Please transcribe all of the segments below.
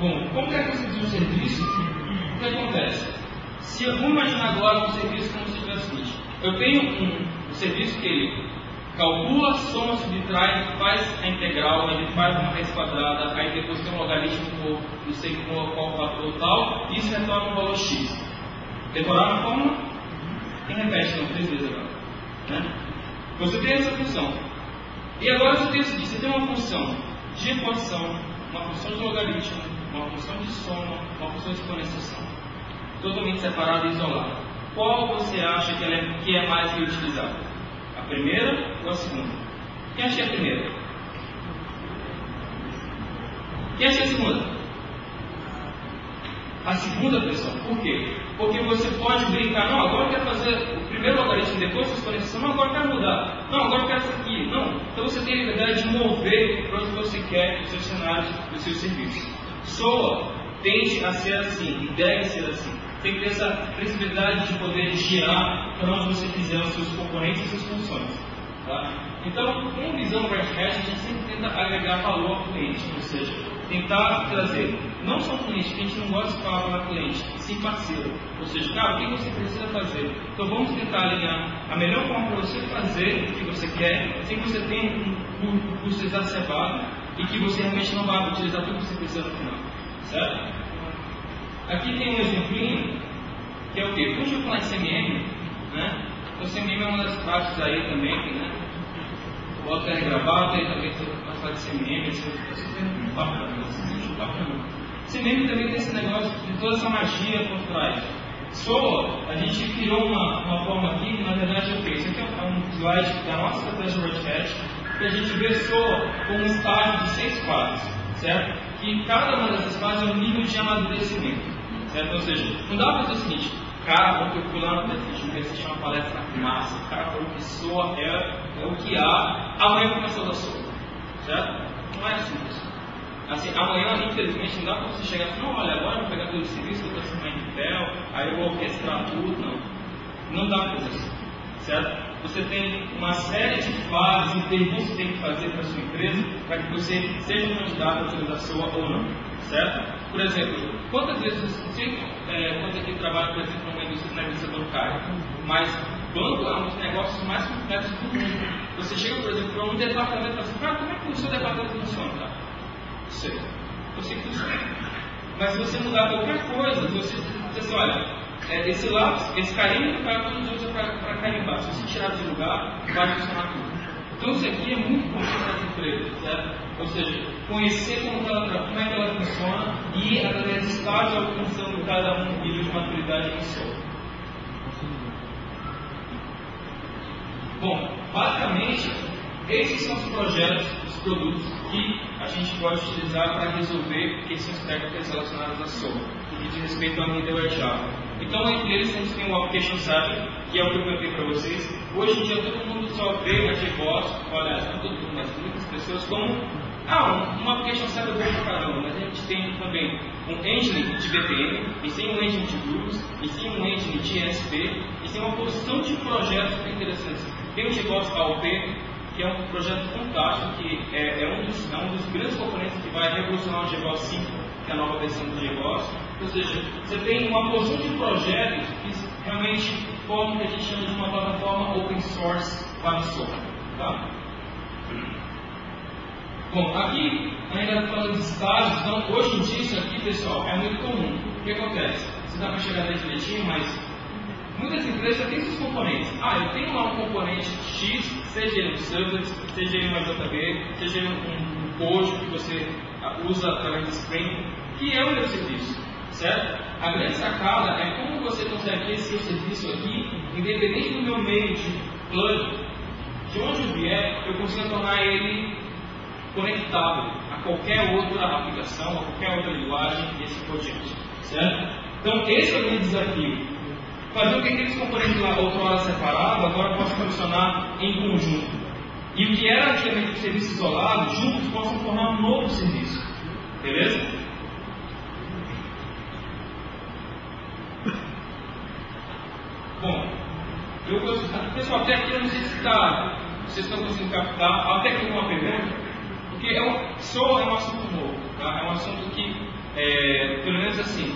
Bom, como é que você diz o serviço? O que acontece? Se eu vou imaginar agora um serviço como se fosse o seguinte: eu tenho um serviço que ele calcula, soma, subtrai, faz a integral, ele faz uma raiz quadrada, aí depois tem um logaritmo por não sei qual fator tal, e isso retorna um valor x. Decorar a fórmula? Quem repete não 3 vezes agora? Né? Você tem essa função. E agora você tem o seguinte: você tem uma função de equação, uma função de logaritmo, uma função de soma, uma função de exponenciação, totalmente separada e isolada. Qual você acha que é mais utilizada? A primeira ou a segunda? Quem acha que é a primeira? Quem acha que é a segunda? A segunda, pessoal. Por quê? Porque você pode brincar: não, agora eu quero fazer o primeiro logaritmo, depois a exponenciação, não, agora eu quero mudar, não, agora eu quero isso aqui, não. Então você tem a liberdade de mover para onde você quer os seus cenários, os seus serviços. SOA tende a ser assim, e deve ser assim. Tem que ter essa flexibilidade de poder girar para onde você quiser os seus componentes e suas funções. Tá? Então, com visão Red Hat, a gente sempre tenta agregar valor ao cliente, ou seja, tentar trazer não só cliente, que a gente não gosta de falar para cliente, sim parceiro. Ou seja, cara, o que você precisa fazer? Então vamos tentar alinhar a melhor forma para você fazer o que você quer, sem que você tenha um custo exacerbado e que você realmente não vai utilizar tudo que você precisa no final. Certo? Aqui tem um exemplinho, que é o quê? Quando eu falar em CMM, né? O CMM é uma das partes aí também, né? Bota ela gravada e também vai falar de CMM, etc. É super bacana. CMM também tem esse negócio de toda essa magia por trás. SOA, a gente criou uma forma aqui que na verdade é o quê? Isso aqui é um slide da nossa estratégia Red Hat, que a gente vê SOA como um estágio de 6 fases, certo? E cada uma dessas fases é um nível de amadurecimento, certo? Ou seja, não dá para fazer o seguinte: cara, ontem eu fui lá no Prestige, assistir uma palestra massa, o cara falou que SOA é o que há, amanhã começa a dar SOA, certo? Não é assim, pessoal. Assim, amanhã, infelizmente, não dá para você chegar assim: não, olha, agora eu vou pegar todo o serviço, eu estou acima em Intel, aí eu vou orquestrar tudo. Não dá para fazer isso, certo? Você tem uma série de fases e perguntas que você tem que fazer para a sua empresa para que você seja um candidato a utilizar SOA ou não, certo? Por exemplo, quantas vezes você, quantos aqui trabalham, por exemplo, na indústria bancária, mas banco é um dos negócios mais complexos do mundo. Você chega, por exemplo, para um departamento e fala assim: cara, como é que o seu departamento funciona, cara? Sei. Eu sei que funciona. Mas se você mudar qualquer coisa, você diz assim: olha, esse lápis, esse carimbo que o cara todos usa para carimbar, se você tirar de lugar, vai funcionar tudo. Então isso aqui é muito importante para as empresas, certo? Ou seja, conhecer como é que ela funciona e através de estágio alcançando cada um nível de maturidade em SOA. Bom, basicamente, esses são os projetos, os produtos que a gente pode utilizar para resolver questões técnicas relacionadas à SOA, que diz respeito ao nível Java. Então, entre eles, a gente tem o Application Server, que é o que eu contei para vocês. Hoje em dia, todo mundo só vê a JBoss, olha, não todo mundo, mas muitas pessoas, como uma Application Server boa pra caramba, mas a gente tem também um engine de BPM, e tem um engine de Groups, e tem um engine de ESP, e tem uma porção de projetos bem interessantes. Tem o JBoss AOP, que é um projeto fantástico, que é um dos grandes componentes que vai revolucionar o JBoss 5, que é a nova versão do JBoss. Ou seja, você tem uma porção de projetos que realmente formam o que a gente chama de uma plataforma open source para o software. Tá? Bom, aqui ainda falando de estágios, então hoje em dia isso aqui, pessoal, é muito comum. O que acontece? Você dá para chegar até direitinho, mas muitas empresas já têm esses componentes. Eu tenho lá um componente X, seja ele um servlet, seja ele uma JB, seja ele um código que você usa através do Spring, que é o meu serviço, certo? A grande sacada é como você consegue ter esse serviço aqui, independente do meu meio de plug, de onde eu vier, eu consigo tornar ele conectável a qualquer outra aplicação, a qualquer outra linguagem e assim por diante, certo? Então esse é o grande desafio. Fazer com que aqueles componentes lá outrora separados agora possam funcionar em conjunto. E o que era antigamente um serviço isolado, juntos possam formar um novo serviço. Beleza? Bom, pessoal, até aqui eu não sei se vocês estão conseguindo captar, até aqui uma pergunta, porque SOA é um assunto novo, tá? É um assunto que menos assim.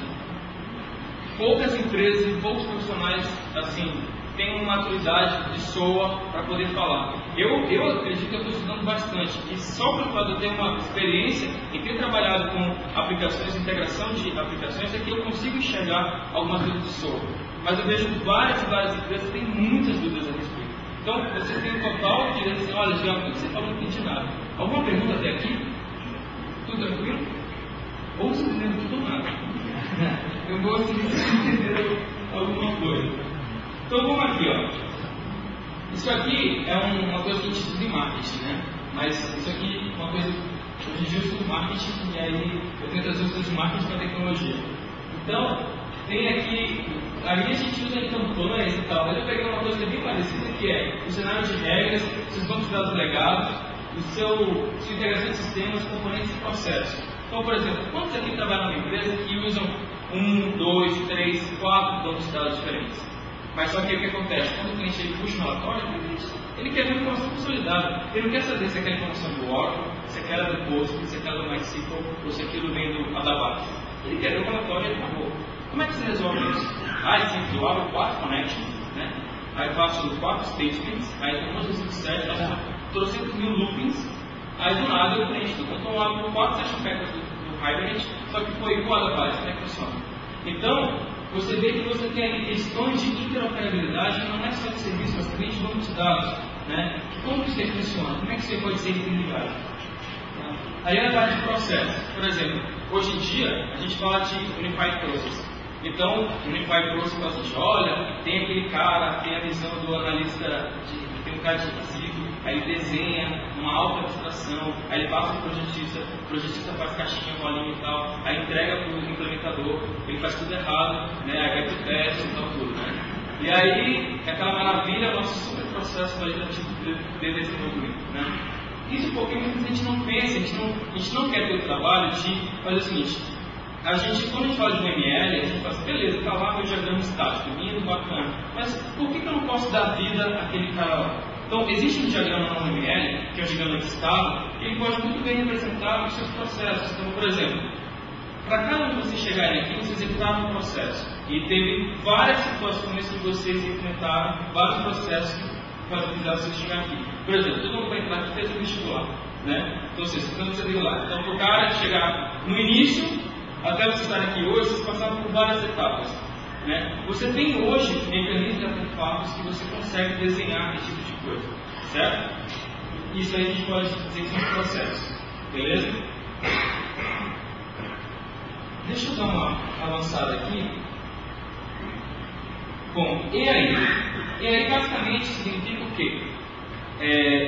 Poucas empresas e poucos profissionais assim têm uma maturidade de SOA para poder falar. Eu acredito que eu estou estudando bastante, e só por fato de eu ter uma experiência em ter trabalhado com aplicações, integração de aplicações, é que eu consigo enxergar algumas dúvidas de SOA. Mas eu vejo várias empresas que têm muitas dúvidas a respeito. Então, vocês têm um total direito de dizer, olha, Jean, o que você falou não entendi nada. Alguma pergunta até aqui? Tudo tranquilo? Ou simplesmente tudo nada. Eu gosto de entender alguma coisa. Então vamos aqui, ó. Isso aqui é uma coisa que a gente estuda em marketing, né? Mas isso aqui é uma coisa. Hoje em dia eu estudo marketing e aí eu tento trazer os estudos de marketing para tecnologia. Então, tem aqui. Ali a gente usa em campanhas e tal, mas eu peguei uma coisa bem parecida que é o cenário de regras, seus bancos de dados legados, sua integração de sistemas, componentes e processos. Então, por exemplo, quantos aqui trabalham numa empresa que usam 1, 2, 3, 4 bancos de dados diferentes? Mas só que o que acontece? Quando o cliente ele puxa um relatório, ele quer ver uma informação consolidada. Ele não quer saber se aquela informação é do Oracle, se aquela é do Postgres, se aquela é do MySQL, ou se aquilo vem do Adabas. Ele quer ver o relatório e ele acabou. Como é que você resolve isso? Sempre eu abro 4 connections, né? Aí faço 4 statements, aí tem umas subsets, faço 300.000 loopings, aí do nada eu preencho tudo. Então eu abro 4 session packers do Hibernate, só que foi igual a Adabas, como é que funciona? Então, você vê que você tem ali questões de interoperabilidade, que não é só de serviço, mas também de banco de dados, né? Como que isso aí funciona? Como é que isso aí pode ser interligado? Aí é a parte de processo. Por exemplo, hoje em dia, a gente fala de Unified Process. Então, Unified Process fala assim, olha, tem aquele cara, tem a visão do analista, tem um cara de requisito, aí ele desenha uma alta abstração, aí ele passa para o projetista faz caixinha, bolinha e tal, aí entrega para o implementador, ele faz tudo errado, né, aí vai para o teste e tal, tudo, né. E aí, é aquela maravilha, nosso super processo de desenvolvimento, né. Isso porque muitas vezes a gente não pensa, a gente não quer ter o trabalho de fazer o seguinte. Quando a gente fala de UML, a gente fala assim, beleza, está lá meu diagrama estático, lindo, bacana, mas por que eu não posso dar vida àquele cara lá? Então, existe um diagrama na UML, que é o diagrama de estado, que ele pode muito bem representar os seus processos. Então, por exemplo, para cada um de vocês chegarem aqui, vocês executaram um processo. E teve várias situações que vocês implementaram, vários processos que fizeram vocês chegar aqui. Por exemplo, todo mundo vai entrar aqui fez o vestibular, né? Então, vocês ficam no vestibular. Então, para o cara chegar no início, até vocês estarem aqui hoje, vocês passaram por várias etapas, né? Você tem hoje mecanismos de artefatos que você consegue desenhar esse tipo de coisa, certo? Isso aí a gente pode dizer que são processos, beleza? Deixa eu dar uma avançada aqui. Bom, e aí? E aí basicamente significa o quê?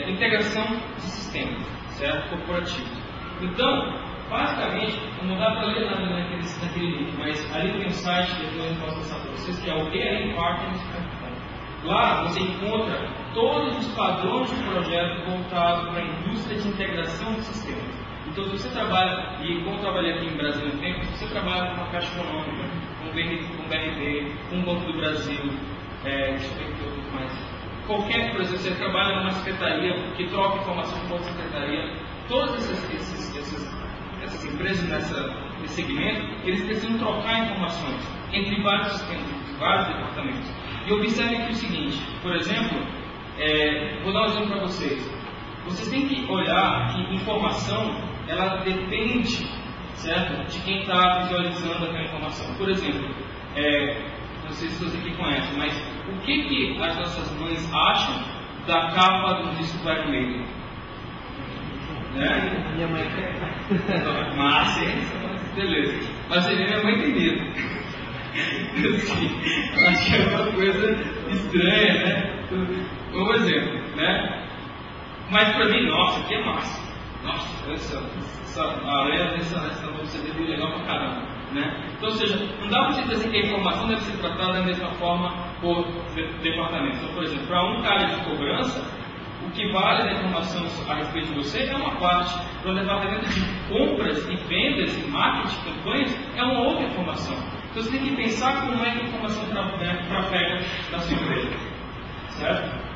Integração de sistemas, certo? Corporativos. Então, basicamente, não dá para ler nada naquele link, mas ali tem um site, depois eu posso passar para vocês, que é o EAIPartners.com. Lá você encontra todos os padrões de projeto voltados para a indústria de integração de sistemas. Então, se você trabalha, e como eu trabalhei aqui em Brasil no tempo, se você trabalha com uma Caixa Econômica, com o BRB, com o Banco do Brasil, deixa eu ver aqui outros mais. Qualquer, por exemplo, você trabalha numa secretaria que troca informação com outra secretaria, todas essas empresas nesse segmento, eles precisam trocar informações entre vários sistemas, vários departamentos. E observe aqui o seguinte, por exemplo, vou dar um exemplo para vocês. Vocês têm que olhar que informação, ela depende, certo, de quem está visualizando aquela informação. Por exemplo, não sei se vocês aqui conhecem, mas o que as nossas mães acham da capa do disco do Iron Maiden? Né? Minha mãe quer. Mas, beleza. Mas minha mãe tem medo. Assim, acho que é uma coisa estranha, né? Um exemplo, né? Mas pra mim, nossa, aqui é massa. Nossa, essa aranha dessa novo CD é legal pra caramba, né? Então, ou seja, não dá pra você dizer que a informação deve ser tratada da mesma forma por departamento. Então, por exemplo, para um cara de cobrança, o que vale da informação a respeito de você é uma parte. Para o departamento de compras e vendas e marketing, campanhas, é uma outra informação. Então você tem que pensar como é que a informação trafega na sua empresa. Certo?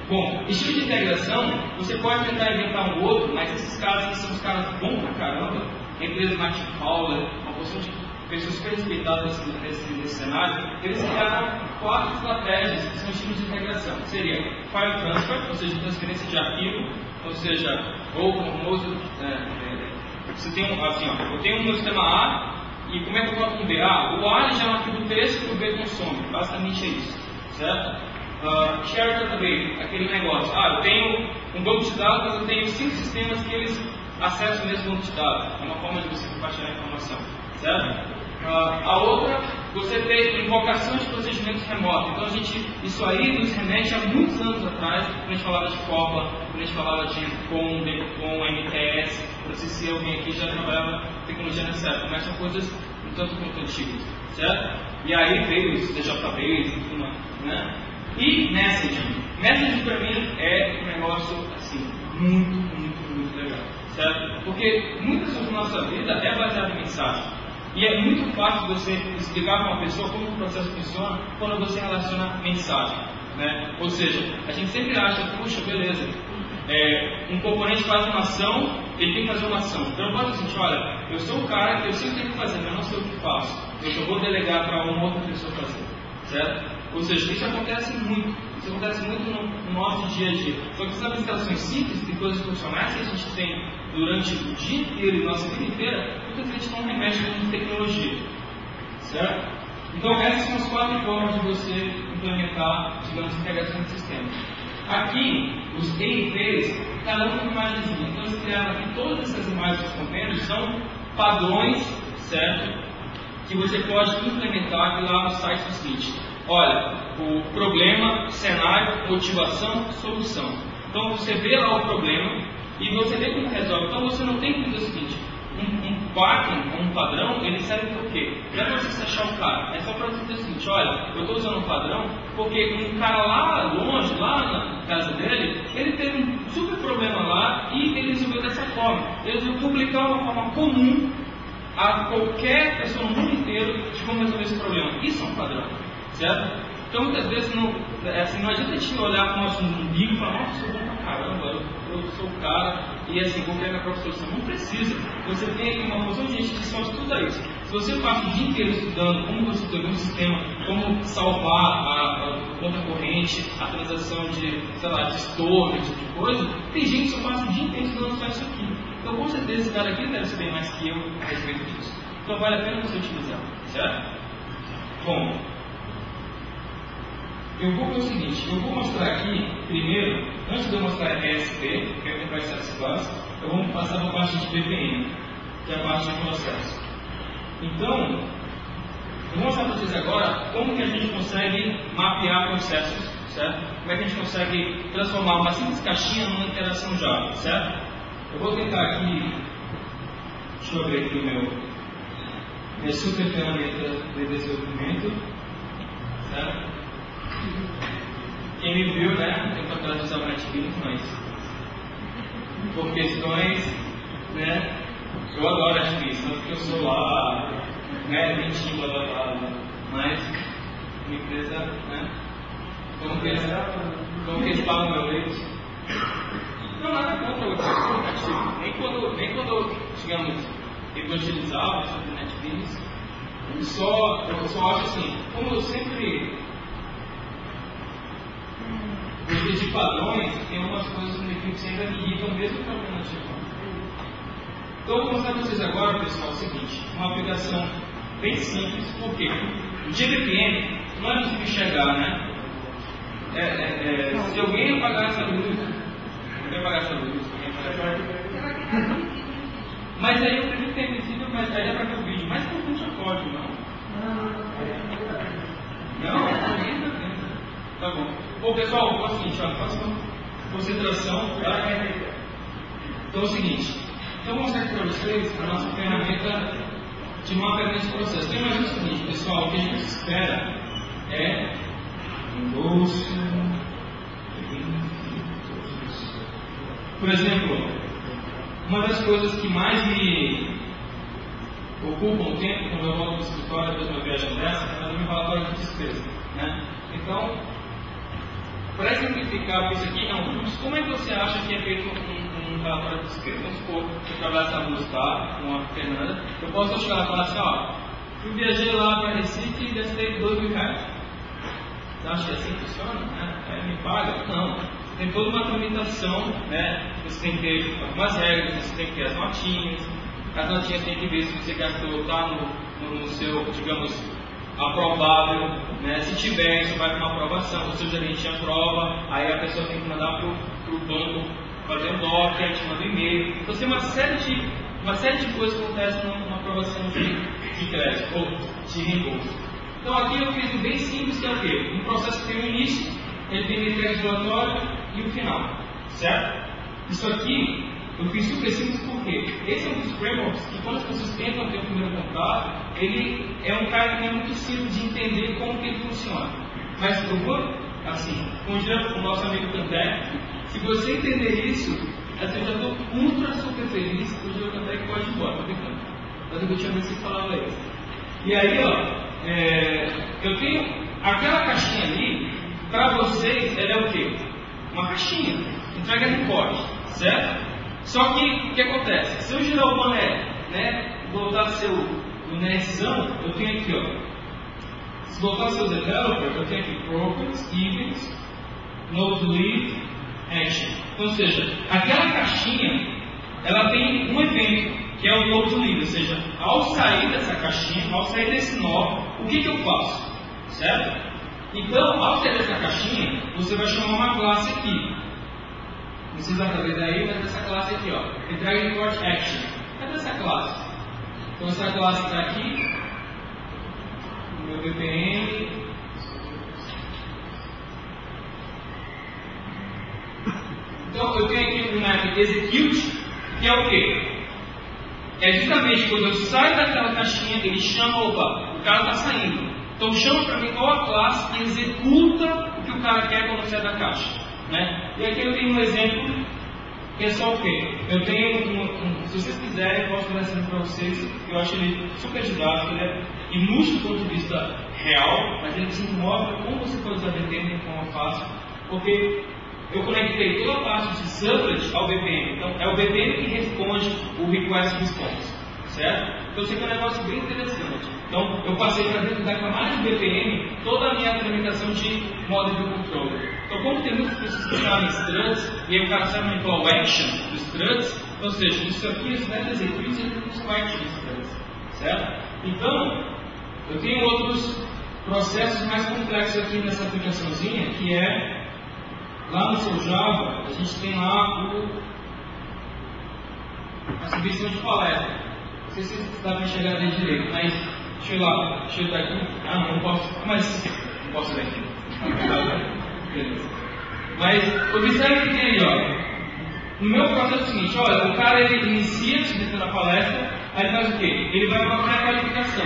Bom, estilo de integração, você pode tentar inventar um outro, mas esses caras que são os caras bons pra caramba, empresas Matt Fowler, uma porção de pessoas super respeitadas nesse cenário, eles criaram 4 estratégias que são estilos de integração. Seria File Transfer, ou seja, transferência de arquivo, ou seja, ou o famoso, você tem assim, ó, eu tenho um meu sistema A, e como é que eu coloco um B? O A já é um arquivo texto que o B consome, basicamente é isso, certo? Share Database, aquele negócio, eu tenho um banco de dados, mas eu tenho 5 sistemas que eles acessam o mesmo banco de dados, é uma forma de você compartilhar a informação, certo? A outra, você tem invocação de procedimentos remotos. Então, isso aí nos remete a muitos anos atrás, quando a gente falava de COPA, quando a gente falava de com MTS. Não sei se alguém aqui já trabalhava tecnologia nessa época, mas são coisas um tanto quanto antigas, certo? E aí veio os DJBase, enfim, né? E Messaging. Messaging para mim é um negócio assim, muito legal, certo? Porque muitas coisas da nossa vida é baseada em mensagem. E é muito fácil você explicar para uma pessoa como o processo funciona quando você relaciona mensagem, né? Ou seja, a gente sempre acha, puxa, beleza, um componente faz uma ação, ele tem que fazer uma ação. Então pode dizer, olha, eu sou o cara que eu sempre tenho que fazer, mas eu não sei o que faço. Eu só vou delegar para uma outra pessoa fazer, certo? Ou seja, isso acontece muito no nosso dia a dia. Só que essas abstrações simples de coisas funcionais que a gente tem durante o dia inteiro e nossa vida inteira, muitas vezes não remete com tecnologia, certo? Então essas são as 4 formas de você implementar, digamos, integração de sistemas. Aqui, os EIPs, cada um tem uma imagenzinha. Então eles criaram aqui todas essas imagens dos containers, são padrões, certo? Que você pode implementar aqui lá no site do Smith. Olha, o problema, cenário, motivação, solução. Então você vê lá o problema e você vê como resolve. Então você não tem que dizer o seguinte, um pattern, um padrão, ele serve para o quê? Não é para você achar o cara, é só para você dizer o seguinte, olha, eu estou usando um padrão porque um cara lá longe, lá na casa dele, ele teve um super problema lá e ele resolveu dessa forma. Ele resolveu publicar uma forma comum a qualquer pessoa no mundo inteiro de como resolver esse problema. Isso é um padrão, certo? Então muitas vezes não adianta a gente olhar para o nosso umbigo e falar, nossa, eu sou bom pra caramba, eu sou o cara e assim, vou criar minha própria solução. Não precisa. Você tem aqui uma porção de gente que só estuda isso. Se você passa o dia inteiro estudando como você tem um sistema, como salvar a conta corrente, a transação de, sei lá, de store, esse tipo de coisa, tem gente que só passa o dia inteiro estudando só isso aqui. Então com certeza esse cara aqui deve saber mais que eu a respeito disso. Então vale a pena você utilizar, certo? Bom, eu vou fazer o seguinte, eu vou mostrar aqui, primeiro, antes de eu mostrar ESP, que é o Enterprise Service Bus, eu vou passar para a parte de BPM, que é a parte de processo. Então, eu vou mostrar para vocês agora como que a gente consegue mapear processos, certo? Como é que a gente consegue transformar uma simples caixinha numa interação Java, certo? Eu vou tentar aqui, deixa eu abrir aqui minha super ferramenta de desenvolvimento, certo? Quem me viu, né, tem que usar o NetBeans, mas por questões, né, eu adoro NetBeans, não porque eu sou lá, né, mentinho, blá blá blá, mas minha empresa, né, como que eles pagam meu leite? Não, nada contra o aplicativo, nem quando digamos, eu utilizava o NetBeans, eu só acho assim, como eu sempre de padrões, tem algumas coisas no equipe que ainda me irritam mesmo que a alternativa. Então eu vou mostrar para vocês agora, pessoal, o seguinte, uma aplicação bem simples, porque o GBPM não é possível enxergar, né? Se alguém apagar essa luz, alguém apagar essa luz, mas aí eu acredito que é invisível, mas aí é para ver o vídeo, mas não funciona código, não. Não? Tá bom. Bom, pessoal, é o seguinte, faça uma concentração, tá? Então é o seguinte, eu vou mostrar aqui para vocês a nossa ferramenta de mapeamento de processo. Então imagina o seguinte, pessoal, o que a gente espera é endosso. Por exemplo, uma das coisas que mais me ocupam o tempo quando eu volto no escritório depois de uma viagem dessa é fazer um relatório de despesa, né? Então, para exemplificar isso aqui é um fluxo, como é que você acha que é feito um relatório de despesa? Vamos supor que eu trabalho essa música com a Fernanda, eu posso chegar lá e falar assim, Eu viajei lá para Recife e gastei R$2.000. Você acha que assim funciona? Né? Me paga? Não. Tem toda uma tramitação, né? Você tem que ter algumas regras, você tem que ter as notinhas tem que ver se você gastou, está no seu, digamos, aprovável, né? Se tiver, isso vai para uma aprovação, o seu gerente aprova, aí a pessoa tem que mandar para o banco fazer um doc, aí te manda um e-mail. Então tem uma série de coisas que acontecem numa aprovação de crédito ou de reembolso. Então aqui eu fiz bem simples, que é o quê? Um processo que tem o início, ele tem o entrega regulatório e o final, certo? Isso aqui eu fiz super simples porque esse é um dos frameworks que quando as pessoas tentam ter o primeiro contato, ele é um cara que é muito simples de entender como que ele funciona. Mas eu vou, assim, como diria o nosso amigo Cantec, se você entender isso, assim, eu já estou ultra super feliz, o Giro Cantec pode ir embora, mas eu tinha visto que falava isso. E aí, eu tenho aquela caixinha ali, para vocês, ela é o quê? Uma caixinha, entrega no corte, certo? Só que, o que acontece? Se eu girar o boné, né, voltar seu bonézão, eu tenho aqui, ó. Se voltar seu developer, eu tenho aqui Programs, Events, Node Lead, Action. Então, ou seja, aquela caixinha, ela tem um evento, que é o Node Lead. Ou seja, ao sair dessa caixinha, ao sair desse nó, o que eu faço? Certo? Então, ao sair dessa caixinha, você vai chamar uma classe aqui. Não precisa saber daí, mas essa classe aqui, ó. Entrega report action. Cadê essa classe? Então essa classe está aqui. No meu VPN. Então eu tenho aqui o map execute, que é o quê? É justamente quando eu saio daquela caixinha, ele chama, opa, o cara está saindo. Então chama para mim qual a classe que executa o que o cara quer quando sai da caixa. Né? E aqui eu tenho um exemplo que é só o quê? Eu tenho se vocês quiserem, eu posso dar esse para vocês. Eu acho ele super didático, ele é inútil do ponto de vista real, mas ele te mostra como você pode usar VPN de forma fácil, porque eu conectei toda a parte de servlet ao VPN. Então é o VPN que responde o request response, certo? Então isso aqui é um negócio bem interessante. Então eu passei para dentro da camada de VPN toda a minha tramitação de modo de controller. Então, como tem muitas pessoas que falam em struts, e aí o cara sabe manipular o action dos struts, ou seja, isso aqui, isso vai trazer isso e não vai de struts, certo? Então, eu tenho outros processos mais complexos aqui nessa aplicaçãozinha, que é, lá no seu Java, a gente tem lá a submissão de palestra. Não sei se dá para enxergar dele direito, mas deixa eu dar aqui. Não posso, mas não posso ler aqui. Beleza. Mas observe que tem aí, ó. No meu processo é o seguinte, olha, o cara ele inicia dentro da palestra, aí faz o quê? Ele vai para uma pré-qualificação.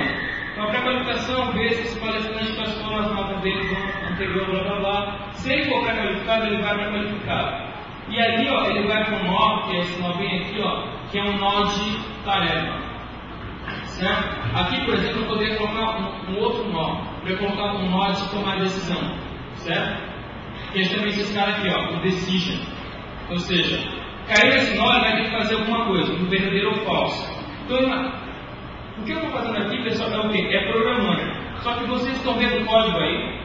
Então a pré-qualificação vê se esse palestrante passou as notas dele no ano anterior, blá blá blá. Se ele for pré-qualificado, ele vai pré-qualificado. E ali, ó, ele vai para um nó, que é esse nó bem aqui, ó, que é um nó de tarefa. Certo? Aqui, por exemplo, eu poderia colocar um outro nó. Eu poderia colocar um nó de tomar decisão. Certo? Que é justamente esse cara aqui, ó, o decision. Ou seja, cair nesse nó, ele vai ter que fazer alguma coisa, um verdadeiro ou falso. Então, o que eu estou fazendo aqui, pessoal, é o quê? É programando. Só que vocês estão vendo o código aí?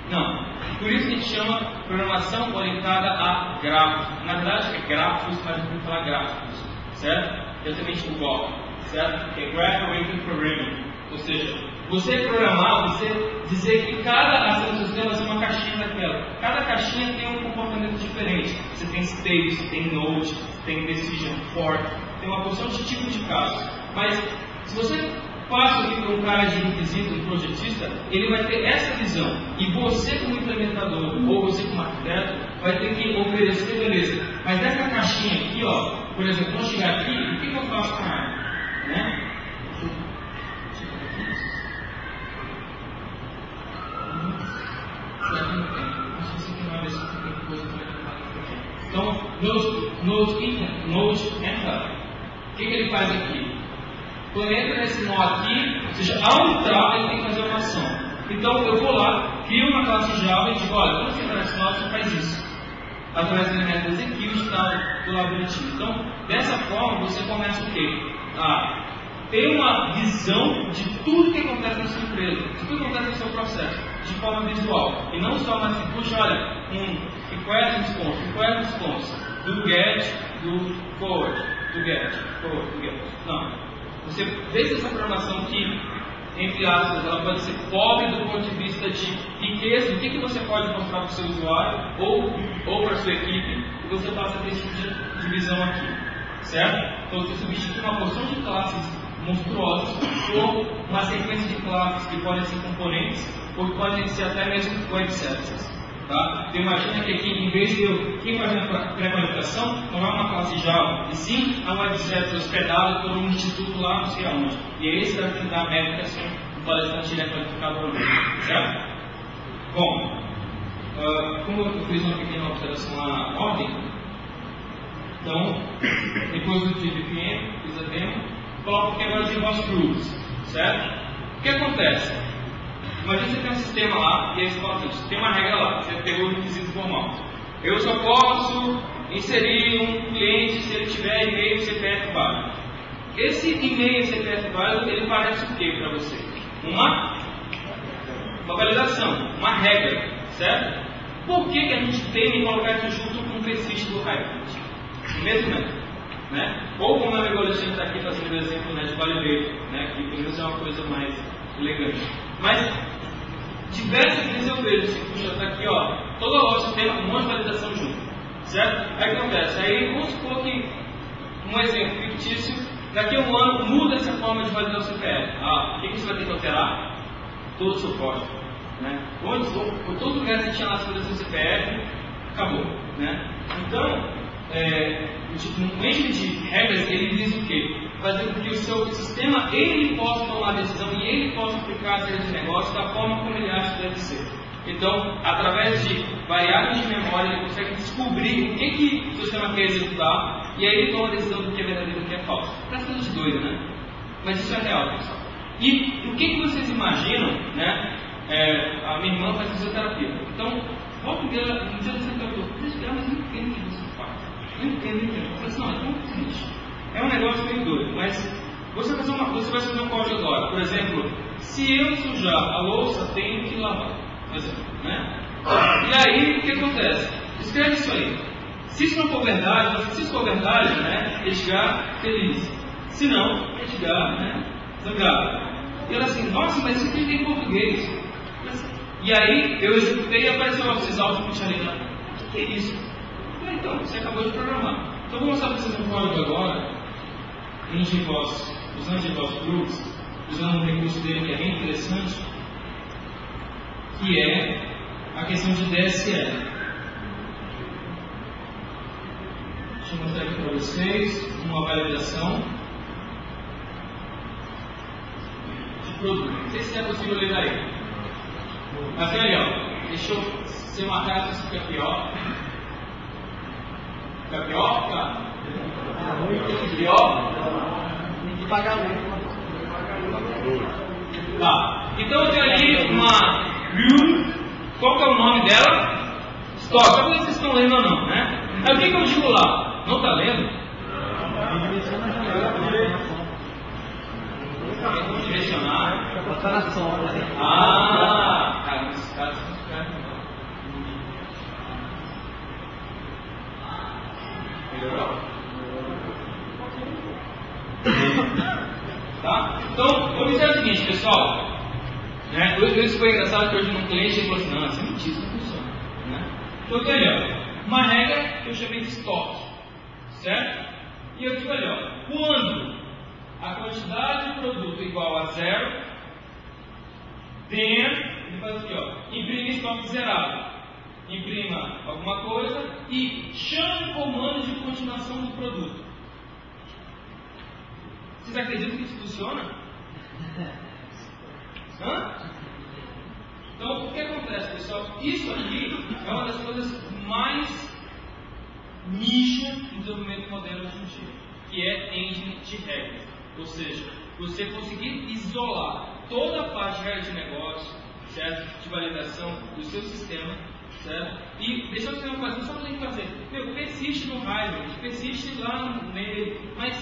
Não. Por isso que a gente chama programação orientada a gráficos. Na verdade, é gráficos, mas não vou falar gráficos. Certo? Justamente o GOP. Certo? Que é Graph Oriented Programming. Ou seja, você programar, você dizer que cada ação do sistema é uma caixinha daquela. Cada caixinha tem um comportamento diferente. Você tem state, tem node, tem decision, fork, tem uma porção de tipos de casos. Mas se você passa aqui para um cara de requisito, um projetista, ele vai ter essa visão. E você como implementador, ou você como arquiteto, vai ter que oferecer, beleza. Mas essa caixinha aqui, ó, por exemplo, quando chegar aqui, o que eu faço com a área? Né? Então, Node entra. O que ele faz aqui? Quando entra nesse nó aqui, ou seja, ao entrar, ele tem que fazer uma ação. Então, eu vou lá, crio uma classe Java e digo, olha, quando você entrar nesse nó, você faz isso. Através do elemento execute, está do lado bonitinho. Então, dessa forma, você começa o quê? ter uma visão de tudo que acontece na sua empresa, de tudo que acontece no seu processo, de forma visual. E não só mais assim, puxa, olha, request response, do get, do forward, do get, forward, do get. Não. Você vê se essa programação que, entre aspas, ela pode ser pobre do ponto de vista de riqueza, o que você pode mostrar para o seu usuário ou para a sua equipe, e você passa a ter esse tipo de visão aqui, certo? Então você substitui uma porção de classes monstruosas por uma sequência de classes que podem ser componentes ou que podem ser até mesmo web services. Tá? Então imagina que aqui, em vez de quem faz a pré-qualificação, não é uma classe Java, e sim é um web service hospedado por um instituto lá, não sei aonde. E é esse que vai dar a métrica se o palestrante é qualificado ou não. Certo? Bom, como eu fiz uma pequena observação à ordem, então, depois do TVPM, fiz a demo, coloco aqui agora de voz groups, certo? O que acontece? Imagina você tem um sistema lá, e aí você fala assim, tem uma regra lá, você pegou o requisito formal. Eu só posso inserir um cliente se ele tiver e-mail CPF válido. Esse e-mail CPF válido, ele parece o que para você? Uma validação, uma regra, certo? Por que a gente tem que colocar isso junto com o persist do Hybrid? Mesmo né? Ou como a Megolation está aqui fazendo o exemplo, né, de validator, né, que pelo menos é uma coisa mais elegante. Mas diversas vezes eu vejo assim, puxa, está aqui, ó, toda loja tem um monte de validação junto, certo? Aí o que acontece? Aí vamos supor que, um exemplo fictício, daqui a um ano muda essa forma de validar o CPF. O que você vai ter que alterar? Todo o seu código, né? Por todo lugar que você tinha lá as coisas do CPF, acabou, né? Então, um engine de regras, ele diz o quê? Fazer com que o seu sistema, ele possa tomar a decisão e ele possa aplicar a série de negócios da forma como ele acha que deve ser. Então, através de variáveis de memória, ele consegue descobrir o que o sistema quer executar e aí ele toma a decisão do que é verdadeiro e do que é falso. Parece coisa de doido, né? Mas isso é real, pessoal. E o que vocês imaginam, né? A minha irmã faz fisioterapia. Então, volta um dia desse perguntou, mas eu não entendo o que você faz. Não entendo. Eu falei assim, não, é muito simples. É um negócio meio doido, mas você vai fazer um código agora. Por exemplo, se eu sujar a louça, tenho que lavar. Por exemplo, né? E aí, o que acontece? Escreve isso aí. Se isso não for verdade, se isso for verdade, né? Edgar feliz. Se não, Edgar, né? Zangado. E ela assim, nossa, mas isso aqui tem em português. E aí, eu executei e apareceu lá, vocês output ali, né? O que é isso? Então, você acabou de programar. Então, vou mostrar para vocês um código agora, usando GVoss Groups, usando um recurso dele que é bem interessante, que é a questão de DSL. Deixa eu mostrar aqui para vocês uma validação de produto. Não sei se é possível ler daí. Mas olha ali, ó. Deixa eu ser uma taxa se fica pior. Fica pior, cara? Pior? Tem que pagar muito. Tá. Então eu tenho ali uma view. Qual que é o nome dela? Stock. Sabe se vocês estão lendo ou não, né? Aí o que eu digo lá? Não está lendo? Direcionar. Botar na sombra. Cara, esses caras são os caras. Melhorou? Tá? Então, vamos dizer o seguinte, pessoal. Né? Isso foi engraçado que hoje num cliente ele falou assim, não, isso é mentira, isso não funciona. Né? Então, aqui, ó, uma regra que eu chamei de estoque. Certo? E eu digo ali, ó, quando a quantidade de produto é igual a 0, ele faz aqui, ó, imprime estoque zerado. Imprima alguma coisa e chame o comando de continuação do produto. Vocês acreditam que isso funciona? Hã? Então, o que acontece, pessoal? Isso aqui é uma das coisas mais nicho do desenvolvimento moderno hoje em dia, que é engine de regras. Ou seja, você conseguir isolar toda a parte de regra de negócio, certo? De validação do seu sistema, certo? E deixar o sistema fazer, só tem que fazer. Persiste no hybrid, persiste lá no meio, mas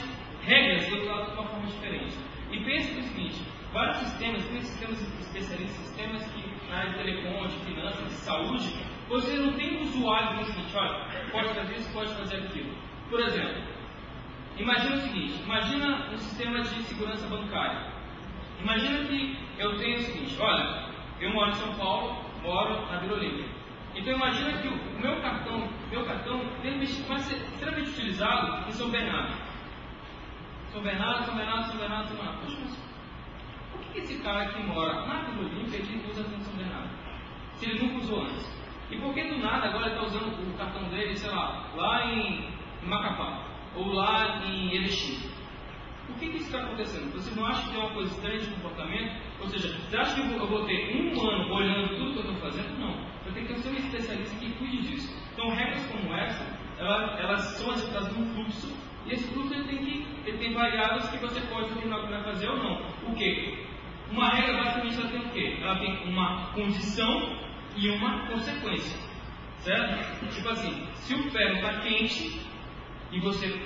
regras eu trato de uma forma diferente. E pense no seguinte, vários sistemas, tem sistemas especialistas, sistemas que na área de telecom, de finanças, de saúde, você não tem um usuário no seguinte, olha, pode fazer isso, pode fazer aquilo. Por exemplo, imagina o seguinte, imagina um sistema de segurança bancária. Imagina que eu tenho o seguinte, olha, eu moro em São Paulo, moro na Vila Olímpia. Então imagina que o meu cartão vai ser extremamente utilizado em São Bernardo. São Bernardo. Poxa, mas por que esse cara que mora na Vila Olímpia ele usa tanto São Bernardo? Se ele nunca usou antes. E por que do nada agora ele está usando o cartão dele, sei lá em Macapá, ou lá em Erechim? Por que isso está acontecendo? Você não acha que é uma coisa estranha de comportamento? Ou seja, você acha que eu vou ter um ano olhando tudo que eu estou fazendo? Não. Eu tenho que ser um especialista que cuide disso. Então, regras como essa, elas são executadas num fluxo, e esse fluxo ele tem variáveis que você pode determinar o que vai fazer ou não. O quê? Uma regra, basicamente, ela tem o quê? Ela tem uma condição e uma consequência. Certo? Tipo assim, se o ferro está quente e você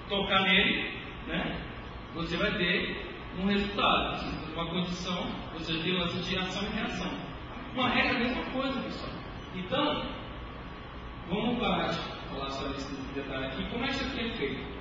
tocar nele, né? Você vai ter um resultado, uma condição, ou seja, tem uma de ação e reação. Uma regra é a mesma coisa, pessoal. Então, vamos parar de falar sobre esse detalhe aqui. Como é que isso aqui é feito?